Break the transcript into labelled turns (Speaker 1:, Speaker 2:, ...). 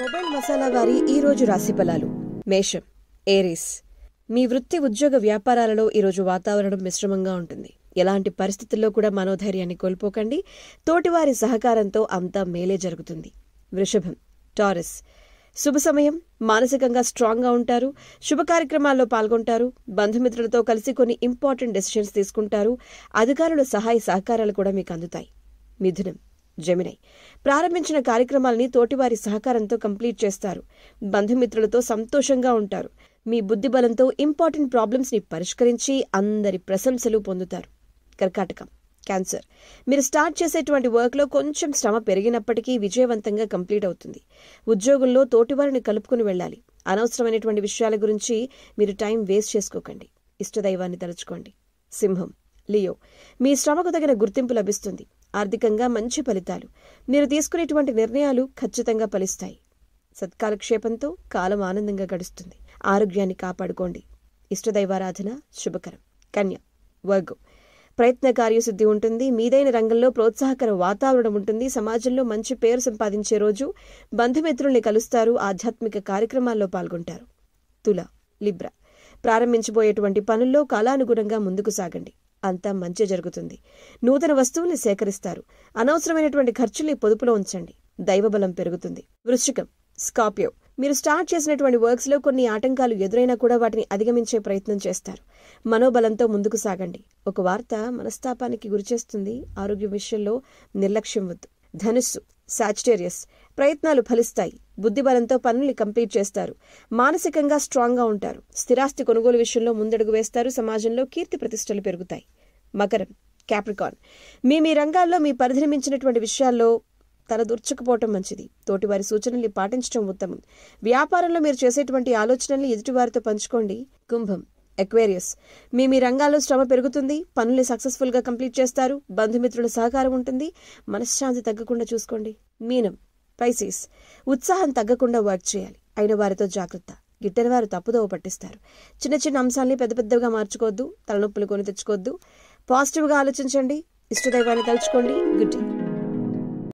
Speaker 1: Mobile masala వారి ఈ రోజు రాశి ఫలాలు. మేషం, ఏరీస్. మీ వృత్తి ఉద్యోగ వ్యాపారాలలో ఈరోజు వాతావరణం మిశ్రమంగా ఉంటుంది. ఎలాంటి పరిస్థితుల్లో కూడా మనోధైర్యాన్ని కోల్పోకండి. తోటివారి సహకారంతో అంతా మేలే జరుగుతుంది. వృషభం, టారస్. శుభ సమయం. మానసికంగా స్ట్రాంగ్ గా ఉంటారు. శుభ కార్యక్రమాల్లో పాల్గొంటారు. బంధుమిత్రులతో కలిసి కొన్ని ఇంపార్టెంట్ డెసిషన్స్ తీసుకుంటారు. అధికారుల సహాయ సహకారాలు కూడా మీకు అందుతాయి. మిథునం, జెమినై. ప్రారంభించిన కార్యక్రమాలని తోటివారి సహకారంతో కంప్లీట్ చేస్తారు. బంధుమిత్రులతో సంతోషంగా ఉంటారు. మీ బుద్ధిబలంతో ఇంపార్టెంట్ ప్రాబ్లమ్స్ ని పరిష్కరించి అందరి ప్రశంసలు పొందుతారు. కర్కాటకం, క్యాన్సర్. మీరు స్టార్ట్ చేసేటువంటి వర్క్లో కొంచెం శ్రమ పెరిగినప్పటికీ విజయవంతంగా కంప్లీట్ అవుతుంది. ఉద్యోగంలో తోటివారిని కలుపుకుని వెళ్ళాలి. అనవసరమైనటువంటి విషయాల గురించి మీరు టైం వేస్ట్ చేసుకోకండి. ఇష్టదైవాన్ని తలుచుకోండి. సింహం, లియో. మీ శ్రమకు తగిన గుర్తింపు లభిస్తుంది. ఆర్థికంగా మంచి ఫలితాలు. మీరు తీసుకునేటువంటి నిర్ణయాలు ఖచ్చితంగా ఫలిస్తాయి. సత్కాలక్షేపంతో కాలం ఆనందంగా గడుస్తుంది. ఆరోగ్యాన్ని కాపాడుకోండి. ఇష్టదైవారాధన శుభకరం. కన్య, వర్గో. ప్రయత్న కార్యసిద్ధి ఉంటుంది. మీదైన రంగంలో ప్రోత్సాహకర వాతావరణం ఉంటుంది. సమాజంలో మంచి పేరు సంపాదించే రోజు. బంధుమిత్రుల్ని కలుస్తారు. ఆధ్యాత్మిక కార్యక్రమాల్లో పాల్గొంటారు. తుల, లిబ్రా. ప్రారంభించబోయేటువంటి పనుల్లో కాలానుగుణంగా ముందుకు సాగండి. అంతా మంచి జరుగుతుంది. నూతన వస్తువుల్ని సేకరిస్తారు. అనవసరమైనటువంటి ఖర్చుల్ని పొదుపులో ఉంచండి. దైవబలం పెరుగుతుంది. వృశ్చికం, స్కార్పియో. మీరు స్టార్ట్ చేసినటువంటి వర్క్స్ లో కొన్ని ఆటంకాలు ఎదురైనా కూడా వాటిని అధిగమించే ప్రయత్నం చేస్తారు. మనోబలంతో ముందుకు సాగండి. ఒక వార్త మనస్తాపానికి గురిచేస్తుంది. ఆరోగ్య విషయంలో నిర్లక్ష్యం వద్దు. ధనుస్సు, సాజిటేరియస్. ప్రయత్నాలు ఫలిస్తాయి. బుద్ధిబలంతో పనుల్ని కంప్లీట్ చేస్తారు. మానసికంగా స్ట్రాంగ్ గా ఉంటారు. స్థిరాస్తి కొనుగోలు విషయంలో ముందడుగు వేస్తారు. సమాజంలో కీర్తి ప్రతిష్టలు పెరుగుతాయి. మకరం, క్యాప్రికాన్. మీ రంగాల్లో మీ పరిధిని మించినటువంటి విషయాల్లో తలదూర్చకపోవటం మంచిది. తోటివారి సూచనల్ని పాటించడం ఉత్తమం. వ్యాపారంలో మీరు చేసేటువంటి ఆలోచనల్ని ఎదుటివారితో పంచుకోండి. కుంభం, ఎక్వేరియస్. మీ రంగాల్లో శ్రమ పెరుగుతుంది. పనుల్ని సక్సెస్ఫుల్ గా కంప్లీట్ చేస్తారు. బంధుమిత్రుల సహకారం ఉంటుంది. మనశ్శాంతి తగ్గకుండా చూసుకోండి. మీనం, పైసిస్. ఉత్సాహం తగ్గకుండా వర్క్ చేయాలి. అయిన వారితో జాగ్రత్త. గిట్టని వారు తప్పుదోవ పట్టిస్తారు. చిన్న చిన్న అంశాలని పెద్ద పెద్దగా మార్చుకోవద్దు. తలనొప్పులు కొని తెచ్చుకోవద్దు. పాజిటివ్ గా ఆలోచించండి. ఇష్టదైవాన్ని తలుచుకోండి. Good day.